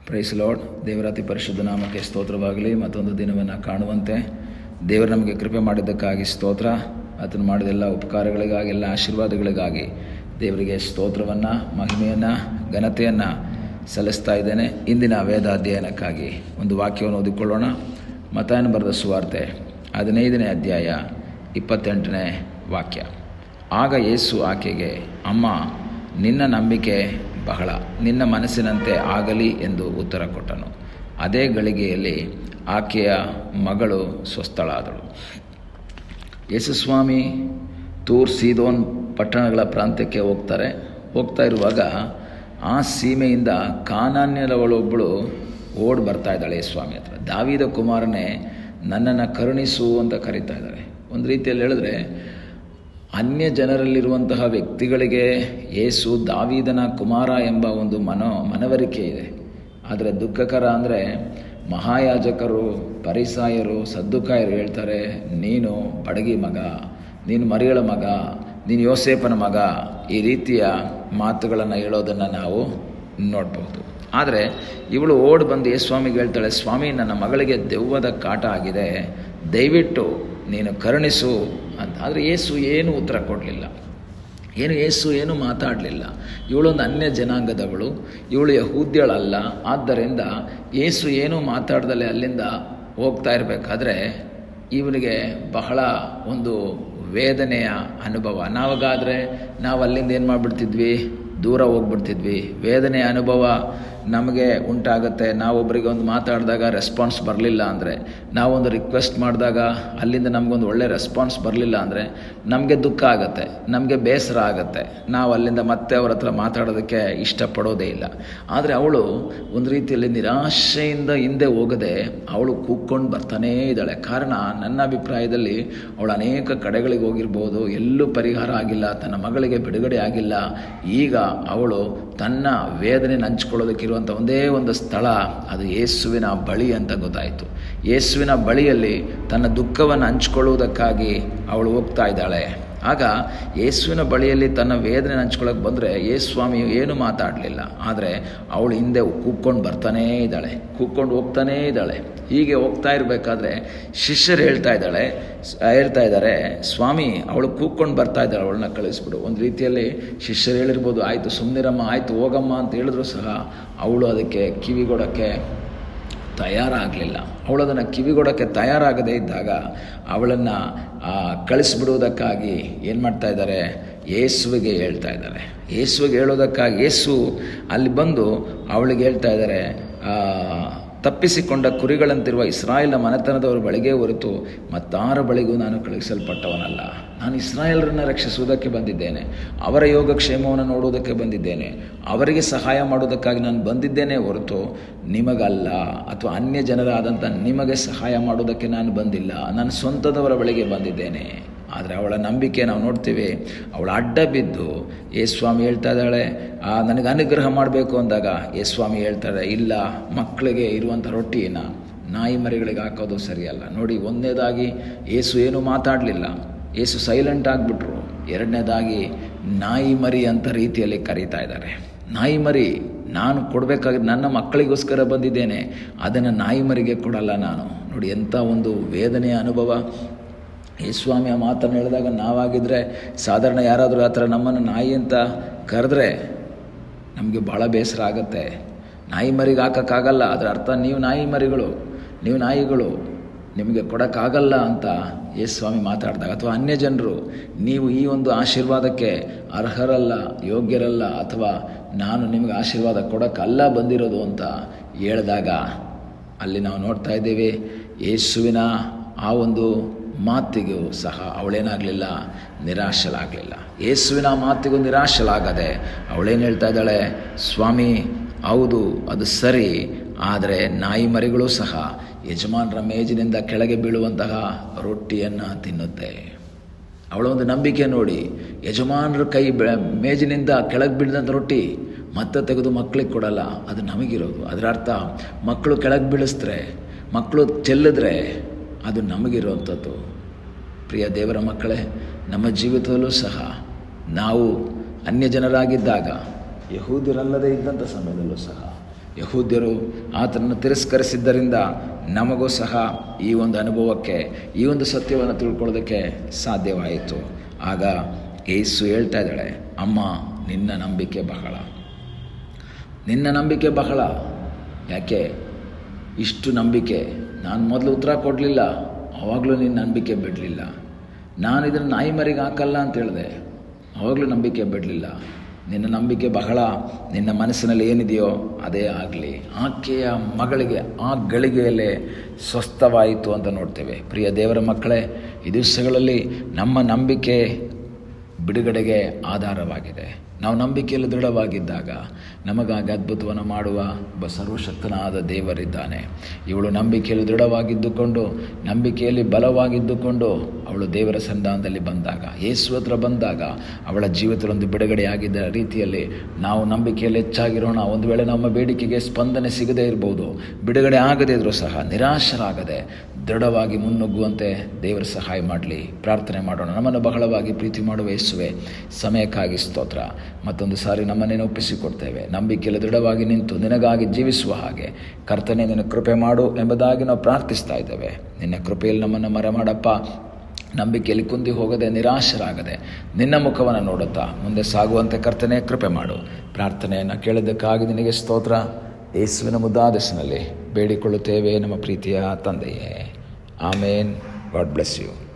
Price lord. ದೇವರ ಅತಿ ಪರಿಶುದ್ಧ ನಾಮಕ್ಕೆ ಸ್ತೋತ್ರವಾಗಲಿ. ಮತ್ತೊಂದು ದಿನವನ್ನು ಕಾಣುವಂತೆ ದೇವರು ನಮಗೆ ಕೃಪೆ ಮಾಡಿದ್ದಕ್ಕಾಗಿ ಸ್ತೋತ್ರ. ಆತನು ಮಾಡಿದೆಲ್ಲ ಉಪಕಾರಗಳಿಗಾಗಿ, ಎಲ್ಲ ಆಶೀರ್ವಾದಗಳಿಗಾಗಿ ದೇವರಿಗೆ ಸ್ತೋತ್ರವನ್ನು, ಮಹಿಮೆಯನ್ನು, ಘನತೆಯನ್ನು ಸಲ್ಲಿಸ್ತಾ ಇದ್ದೇನೆ. ಇಂದಿನ ವೇದ ಅಧ್ಯಯನಕ್ಕಾಗಿ ಒಂದು ವಾಕ್ಯವನ್ನು ಓದಿಕೊಳ್ಳೋಣ. ಮತ್ತಾಯನ ಬರೆದ ಸುವಾರ್ತೆ 15ನೇ ಅಧ್ಯಾಯ 28ನೇ ವಾಕ್ಯ. ಆಗ ಯೇಸು ಆಕೆಗೆ, ಅಮ್ಮ, ನಿನ್ನ ನಂಬಿಕೆ ಬಹಳ, ನಿನ್ನ ಮನಸ್ಸಿನಂತೆ ಆಗಲಿ ಎಂದು ಉತ್ತರ ಕೊಟ್ಟನು. ಅದೇ ಗಳಿಗೆಯಲ್ಲಿ ಆಕೆಯ ಮಗಳು ಸ್ವಸ್ಥಳಾದಳು. ಯೇಸುಸ್ವಾಮಿ ತೂರ್, ಸೀದೋನ್ ಪಟ್ಟಣಗಳ ಪ್ರಾಂತ್ಯಕ್ಕೆ ಹೋಗ್ತಾ ಇರುವಾಗ ಆ ಸೀಮೆಯಿಂದ ಕಾನಾನ್ಯರವಳೊಬ್ಬಳು ಓಡಿ ಬರ್ತಾ ಇದ್ದಾಳೆ ಯೇಸುಸ್ವಾಮಿ ಹತ್ರ. ದಾವೀದ ಕುಮಾರನೇ, ನನ್ನನ್ನು ಕರುಣಿಸು ಅಂತ ಕರೀತಾ ಇದ್ದಾಳೆ. ಒಂದು ರೀತಿಯಲ್ಲಿ ಹೇಳಿದ್ರೆ, ಅನ್ಯ ಜನರಲ್ಲಿರುವಂತಹ ವ್ಯಕ್ತಿಗಳಿಗೆ ಯೇಸು ದಾವೀದನ ಕುಮಾರ ಎಂಬ ಒಂದು ಮನವರಿಕೆ ಇದೆ. ಆದರೆ ದುಃಖಕರ ಅಂದರೆ, ಮಹಾಯಾಜಕರು, ಪರಿಸಾಯರು, ಸದ್ದುಕಾಯರು ಹೇಳ್ತಾರೆ, ನೀನು ಬಡಗಿ ಮಗ, ನೀನು ಮರಿಯಳ ಮಗ, ನೀನು ಯೋಸೇಫನ ಮಗ, ಈ ರೀತಿಯ ಮಾತುಗಳನ್ನು ಹೇಳೋದನ್ನು ನಾವು ನೋಡ್ಬೋದು. ಆದರೆ ಇವಳು ಓಡಿ ಬಂದು ಯೇಸುಸ್ವಾಮಿಗೆ ಹೇಳ್ತಾಳೆ, ಸ್ವಾಮಿ, ನನ್ನ ಮಗಳಿಗೆ ದೆವ್ವದ ಕಾಟ ಆಗಿದೆ, ದಯವಿಟ್ಟು ನೀನು ಕರುಣಿಸು ಅಂತ. ಆದರೆ ಯೇಸು ಏನೂ ಉತ್ತರ ಕೊಡಲಿಲ್ಲ. ಯೇಸು ಏನು ಮಾತಾಡಲಿಲ್ಲ. ಇವಳೊಂದು ಅನ್ಯ ಜನಾಂಗದವಳು, ಇವಳು ಯಹೂದ್ಯಳಲ್ಲ. ಆದ್ದರಿಂದ ಯೇಸು ಏನೂ ಮಾತಾಡ್ದಲೇ ಅಲ್ಲಿಂದ ಹೋಗ್ತಾ ಇರಬೇಕಾದ್ರೆ ಇವನಿಗೆ ಬಹಳ ಒಂದು ವೇದನೆಯ ಅನುಭವ. ನಾವು ಅಲ್ಲಿಂದ ಏನು ಮಾಡಿಬಿಡ್ತಿದ್ವಿ, ದೂರ ಹೋಗ್ಬಿಡ್ತಿದ್ವಿ. ವೇದನೆಯ ಅನುಭವ ನಮಗೆ ಉಂಟಾಗುತ್ತೆ. ನಾವೊಬ್ಬರಿಗೆ ಒಂದು ಮಾತಾಡಿದಾಗ ರೆಸ್ಪಾನ್ಸ್ ಬರಲಿಲ್ಲ ಅಂದರೆ, ನಾವೊಂದು ರಿಕ್ವೆಸ್ಟ್ ಮಾಡಿದಾಗ ಅಲ್ಲಿಂದ ನಮಗೊಂದು ಒಳ್ಳೆ ರೆಸ್ಪಾನ್ಸ್ ಬರಲಿಲ್ಲ ಅಂದರೆ ನಮಗೆ ದುಃಖ ಆಗುತ್ತೆ, ನಮಗೆ ಬೇಸರ ಆಗುತ್ತೆ. ನಾವು ಅಲ್ಲಿಂದ ಮತ್ತೆ ಅವ್ರ ಹತ್ರ ಮಾತಾಡೋದಕ್ಕೆ ಇಷ್ಟಪಡೋದೇ ಇಲ್ಲ. ಆದರೆ ಅವಳು ಒಂದು ರೀತಿಯಲ್ಲಿ ನಿರಾಶೆಯಿಂದ ಹಿಂದೆ ಹೋಗದೆ ಅವಳು ಕೂಕ್ಕೊಂಡು ಬರ್ತಾನೇ ಇದ್ದಾಳೆ. ಕಾರಣ, ನನ್ನ ಅಭಿಪ್ರಾಯದಲ್ಲಿ ಅವಳು ಅನೇಕ ಕಡೆಗಳಿಗೆ ಹೋಗಿರ್ಬೋದು, ಎಲ್ಲೂ ಪರಿಹಾರ ಆಗಿಲ್ಲ, ತನ್ನ ಮಗಳಿಗೆ ಬಿಡುಗಡೆ ಆಗಿಲ್ಲ. ಈಗ ಅವಳು ತನ್ನ ವೇದನೆ ಹಂಚ್ಕೊಳ್ಳೋದಕ್ಕಿರುವಂಥ ಒಂದೇ ಒಂದು ಸ್ಥಳ, ಅದು ಯೇಸುವಿನ ಬಳಿ ಅಂತ ಗೊತ್ತಾಯಿತು. ಯೇಸುವಿನ ಬಳಿಯಲ್ಲಿ ತನ್ನ ದುಃಖವನ್ನು ಹಂಚ್ಕೊಳ್ಳುವುದಕ್ಕಾಗಿ ಅವಳು ಹೋಗ್ತಾ ಇದ್ದಾಳೆ. ಆಗ ಯೇಸುವಿನ ಬಳಿಯಲ್ಲಿ ತನ್ನ ವೇದನೆ ಹಂಚ್ಕೊಳ್ಳೋಕೆ ಬಂದರೆ ಯೇಸುಸ್ವಾಮಿ ಏನು ಮಾತಾಡಲಿಲ್ಲ. ಆದರೆ ಅವಳು ಹಿಂದೆ ಕೂಕ್ಕೊಂಡು ಬರ್ತಾನೇ ಇದ್ದಾಳೆ, ಕೂಕ್ಕೊಂಡು ಹೋಗ್ತಾನೇ ಇದ್ದಾಳೆ. ಹೀಗೆ ಹೋಗ್ತಾ ಇರಬೇಕಾದ್ರೆ ಶಿಷ್ಯರು ಹೇಳ್ತಾ ಇದ್ದಾರೆ, ಸ್ವಾಮಿ, ಅವಳು ಕೂಕ್ಕೊಂಡು ಬರ್ತಾ ಇದ್ದಾಳೆ, ಅವಳನ್ನ ಕಳಿಸ್ಬಿಡು. ಒಂದು ರೀತಿಯಲ್ಲಿ ಶಿಷ್ಯರು ಹೇಳಿರ್ಬೋದು, ಆಯಿತು ಸುಮ್ಮನಿರಮ್ಮ, ಆಯಿತು ಹೋಗಮ್ಮ ಅಂತ ಹೇಳಿದ್ರು ಸಹ ಅವಳು ಅದಕ್ಕೆ ಕಿವಿಗೊಡೋಕ್ಕೆ ತಯಾರಾಗಲಿಲ್ಲ. ಅವಳು ಅದನ್ನು ಕಿವಿಗೊಡೋಕ್ಕೆ ತಯಾರಾಗದೇ ಇದ್ದಾಗ ಅವಳನ್ನು ಕಳಿಸ್ಬಿಡುವುದಕ್ಕಾಗಿ ಏನು ಮಾಡ್ತಾ ಇದ್ದಾರೆ, ಯೇಸುವಿಗೆ ಹೇಳ್ತಾ ಇದ್ದಾರೆ. ಯೇಸುವಿಗೆ ಹೇಳೋದಕ್ಕಾಗಿ ಯೇಸು ಅಲ್ಲಿ ಬಂದು ಅವಳಿಗೆ ಹೇಳ್ತಾ ಇದ್ದಾರೆ, ತಪ್ಪಿಸಿಕೊಂಡ ಕುರಿಗಳಂತಿರುವ ಇಸ್ರಾಯೇಲ್ನ ಮನೆತನದವರ ಬಳಿಗೆ ಹೊರತು ಮತ್ತಾರ ಬಳಿಗೂ ನಾನು ಕಳುಹಿಸಲ್ಪಟ್ಟವನಲ್ಲ. ನಾನು ಇಸ್ರಾಯೇಲರನ್ನು ರಕ್ಷಿಸುವುದಕ್ಕೆ ಬಂದಿದ್ದೇನೆ, ಅವರ ಯೋಗಕ್ಷೇಮವನ್ನು ನೋಡುವುದಕ್ಕೆ ಬಂದಿದ್ದೇನೆ, ಅವರಿಗೆ ಸಹಾಯ ಮಾಡುವುದಕ್ಕಾಗಿ ನಾನು ಬಂದಿದ್ದೇನೆ ಹೊರತು ನಿಮಗಲ್ಲ, ಅಥವಾ ಅನ್ಯ ಜನರಾದಂಥ ನಿಮಗೆ ಸಹಾಯ ಮಾಡುವುದಕ್ಕೆ ನಾನು ಬಂದಿಲ್ಲ. ನಾನು ಸ್ವಂತದವರ ಬಳಿಗೆ ಬಂದಿದ್ದೇನೆ. ಆದರೆ ಅವಳ ನಂಬಿಕೆ ನಾವು ನೋಡ್ತೀವಿ. ಅವಳು ಅಡ್ಡ ಬಿದ್ದು ಯೇಸುಸ್ವಾಮಿ ಹೇಳ್ತಾ ಇದ್ದಾಳೆ, ನನಗೆ ಅನುಗ್ರಹ ಮಾಡಬೇಕು ಅಂದಾಗ ಯೇಸುಸ್ವಾಮಿ ಹೇಳ್ತಾರೆ, ಇಲ್ಲ, ಮಕ್ಕಳಿಗೆ ಇರುವಂಥ ರೊಟ್ಟಿಯನ್ನು ನಾಯಿ ಮರಿಗಳಿಗೆ ಹಾಕೋದು ಸರಿಯಲ್ಲ. ನೋಡಿ, ಒಂದನೇದಾಗಿ ಯೇಸು ಏನೂ ಮಾತಾಡಲಿಲ್ಲ, ಯೇಸು ಸೈಲೆಂಟ್ ಆಗಿಬಿಟ್ರು. ಎರಡನೇದಾಗಿ ನಾಯಿ ಮರಿ ಅಂತ ರೀತಿಯಲ್ಲಿ ಕರೀತಾ ಇದ್ದಾರೆ. ನಾಯಿ ಮರಿ ನಾನು ಕೊಡಬೇಕಾಗಿ ನನ್ನ ಮಕ್ಕಳಿಗೋಸ್ಕರ ಬಂದಿದ್ದೇನೆ, ಅದನ್ನು ನಾಯಿ ಮರಿಗೆ ಕೊಡಲ್ಲ ನಾನು. ನೋಡಿ, ಎಂಥ ಒಂದು ವೇದನೆಯ ಅನುಭವ. ಯೇಸುಸ್ವಾಮಿ ಆ ಮಾತನ್ನು ಹೇಳಿದಾಗ ನಾವಾಗಿದ್ದರೆ, ಸಾಧಾರಣ ಯಾರಾದರೂ ಆ ಥರ ನಮ್ಮನ್ನು ನಾಯಿ ಅಂತ ಕರೆದ್ರೆ ನಮಗೆ ಭಾಳ ಬೇಸರ ಆಗುತ್ತೆ. ನಾಯಿ ಮರಿಗೆ ಹಾಕೋಕ್ಕಾಗಲ್ಲ, ಅದರ ಅರ್ಥ ನೀವು ನಾಯಿಗಳು, ನಿಮಗೆ ಕೊಡೋಕ್ಕಾಗಲ್ಲ ಅಂತ ಯೇಸುಸ್ವಾಮಿ ಮಾತಾಡಿದಾಗ, ಅಥವಾ ಅನ್ಯ ಜನರು ನೀವು ಈ ಒಂದು ಆಶೀರ್ವಾದಕ್ಕೆ ಅರ್ಹರಲ್ಲ, ಯೋಗ್ಯರಲ್ಲ, ಅಥವಾ ನಾನು ನಿಮಗೆ ಆಶೀರ್ವಾದ ಕೊಡೋಕ್ಕಲ್ಲ ಬಂದಿರೋದು ಅಂತ ಹೇಳಿದಾಗ ಅಲ್ಲಿ ನಾವು ನೋಡ್ತಾ ಇದ್ದೀವಿ, ಯೇಸುವಿನ ಆ ಒಂದು ಮಾತಿಗೂ ಸಹ ಅವಳೇನಾಗಲಿಲ್ಲ, ನಿರಾಶಲಾಗಲಿಲ್ಲ. ಯೇಸುವಿನ ಮಾತಿಗೂ ನಿರಾಶಲಾಗದೆ ಅವಳೇನು ಹೇಳ್ತಾ ಇದ್ದಾಳೆ, ಸ್ವಾಮಿ, ಹೌದು, ಅದು ಸರಿ, ಆದರೆ ನಾಯಿ ಮರಿಗಳು ಸಹ ಯಜಮಾನರ ಮೇಜಿನಿಂದ ಕೆಳಗೆ ಬೀಳುವಂತಹ ರೊಟ್ಟಿಯನ್ನು ತಿನ್ನುತ್ತೆ. ಅವಳ ಒಂದು ನಂಬಿಕೆ ನೋಡಿ, ಯಜಮಾನರ ಮೇಜಿನಿಂದ ಕೆಳಗೆ ಬೀಳಿದಂಥ ರೊಟ್ಟಿ ಮತ್ತೆ ತೆಗೆದು ಮಕ್ಕಳಿಗೆ ಕೊಡಲ್ಲ, ಅದು ನಮಗಿರೋದು. ಅದರ ಅರ್ಥ, ಮಕ್ಕಳು ಕೆಳಗೆ ಬೀಳಿಸಿದ್ರೆ, ಮಕ್ಕಳು ಚೆಲ್ಲಿದ್ರೆ ಅದು ನಮಗಿರುವಂಥದ್ದು. ಪ್ರಿಯ ದೇವರ ಮಕ್ಕಳೇ, ನಮ್ಮ ಜೀವಿತದಲ್ಲೂ ಸಹ ನಾವು ಅನ್ಯ ಜನರಾಗಿದ್ದಾಗ, ಯಹೂದ್ಯರಲ್ಲದೇ ಇದ್ದಂಥ ಸಮಯದಲ್ಲೂ ಸಹ ಯಹೂದ್ಯರು ಆತನನ್ನು ತಿರಸ್ಕರಿಸಿದ್ದರಿಂದ ನಮಗೂ ಸಹ ಈ ಒಂದು ಅನುಭವಕ್ಕೆ, ಈ ಒಂದು ಸತ್ಯವನ್ನು ತಿಳ್ಕೊಳ್ಳೋದಕ್ಕೆ ಸಾಧ್ಯವಾಯಿತು. ಆಗ ಯೇಸು ಹೇಳ್ತಾ ಇದ್ದಾಳೆ, ಅಮ್ಮ ನಿನ್ನ ನಂಬಿಕೆ ಬಹಳ, ನಿನ್ನ ನಂಬಿಕೆ ಬಹಳ. ಯಾಕೆ ಇಷ್ಟು ನಂಬಿಕೆ? ನಾನು ಮೊದಲು ಉತ್ತರ ಕೊಡಲಿಲ್ಲ, ಆವಾಗಲೂ ನಿನ್ನ ನಂಬಿಕೆ ಬಿಡಲಿಲ್ಲ. ನಾನು ಇದನ್ನು ನಾಯಿ ಮರಿಗೆ ಹಾಕಲ್ಲ ಅಂತ ಹೇಳಿದೆ, ಆವಾಗಲೂ ನಂಬಿಕೆ ಬಿಡಲಿಲ್ಲ. ನಿನ್ನ ನಂಬಿಕೆ ಬಹಳ, ನಿನ್ನ ಮನಸ್ಸಿನಲ್ಲಿ ಏನಿದೆಯೋ ಅದೇ ಆಗಲಿ. ಆಕೆಯ ಮಗಳಿಗೆ ಆ ಗಳಿಗೆಯಲ್ಲೇ ಸ್ವಸ್ಥವಾಯಿತು ಅಂತ ನೋಡ್ತೇವೆ. ಪ್ರಿಯ ದೇವರ ಮಕ್ಕಳೇ, ಈ ದಿವಸಗಳಲ್ಲಿ ನಮ್ಮ ನಂಬಿಕೆ ಬಿಡುಗಡೆಗೆ ಆಧಾರವಾಗಿದೆ. ನಾವು ನಂಬಿಕೆಯಲ್ಲಿ ದೃಢವಾಗಿದ್ದಾಗ ನಮಗಾಗಿ ಅದ್ಭುತವನ್ನು ಮಾಡುವ ಒಬ್ಬ ಸರ್ವಶಕ್ತನಾದ ದೇವರಿದ್ದಾನೆ. ಇವಳು ನಂಬಿಕೆಯಲ್ಲಿ ದೃಢವಾಗಿದ್ದುಕೊಂಡು, ನಂಬಿಕೆಯಲ್ಲಿ ಬಲವಾಗಿದ್ದುಕೊಂಡು ಅವಳು ದೇವರ ಸನ್ನಿಧಾನದಲ್ಲಿ ಬಂದಾಗ, ಯೇಸು ಹತ್ರ ಬಂದಾಗ ಅವಳ ಜೀವಿತದೊಂದು ಬಿಡುಗಡೆಯಾಗಿದ್ದ ರೀತಿಯಲ್ಲಿ ನಾವು ನಂಬಿಕೆಯಲ್ಲಿ ಹೆಚ್ಚಾಗಿರೋಣ. ಒಂದು ವೇಳೆ ನಮ್ಮ ಬೇಡಿಕೆಗೆ ಸ್ಪಂದನೆ ಸಿಗದೇ ಇರ್ಬೋದು, ಬಿಡುಗಡೆ ಆಗದೇ ಇದ್ರೂ ಸಹ ನಿರಾಶರಾಗದೆ ದೃಢವಾಗಿ ಮುನ್ನುಗ್ಗುವಂತೆ ದೇವರ ಸಹಾಯ ಮಾಡಲಿ. ಪ್ರಾರ್ಥನೆ ಮಾಡೋಣ. ನಮ್ಮನ್ನು ಬಹಳವಾಗಿ ಪ್ರೀತಿ ಮಾಡುವ ಯೇಸುವೆ, ಸಮಯಕ್ಕಾಗಿ ಸ್ತೋತ್ರ. ಮತ್ತೊಂದು ಸಾರಿ ನಮ್ಮನ್ನೇನು ಒಪ್ಪಿಸಿಕೊಡ್ತೇವೆ. ನಂಬಿಕೆಯಲ್ಲಿ ದೃಢವಾಗಿ ನಿಂತು ನಿನಗಾಗಿ ಜೀವಿಸುವ ಹಾಗೆ ಕರ್ತನೇ ನಿನ್ನ ಕೃಪೆ ಮಾಡು ಎಂಬುದಾಗಿ ನಾವು ಪ್ರಾರ್ಥಿಸ್ತಾ ಇದ್ದೇವೆ. ನಿನ್ನ ಕೃಪೆಯಲ್ಲಿ ನಮ್ಮನ್ನು ಮರೆಮಾಡಪ್ಪ. ನಂಬಿಕೆಯಲ್ಲಿ ಕುಂದಿ ಹೋಗದೆ, ನಿರಾಶರಾಗದೆ ನಿನ್ನ ಮುಖವನ್ನು ನೋಡುತ್ತಾ ಮುಂದೆ ಸಾಗುವಂತೆ ಕರ್ತನೇ ಕೃಪೆ ಮಾಡು. ಪ್ರಾರ್ಥನೆಯನ್ನು ಕೇಳಿದ್ದಕ್ಕಾಗಿ ನಿನಗೆ ಸ್ತೋತ್ರ. ಯೇಸುವಿನ ಮುದ್ದಾದ ಹೆಸರಿನಲ್ಲಿ ಬೇಡಿಕೊಳ್ಳುತ್ತೇವೆ ನಮ್ಮ ಪ್ರೀತಿಯ ತಂದೆಯೇ. ಆಮೇನ್. God bless you.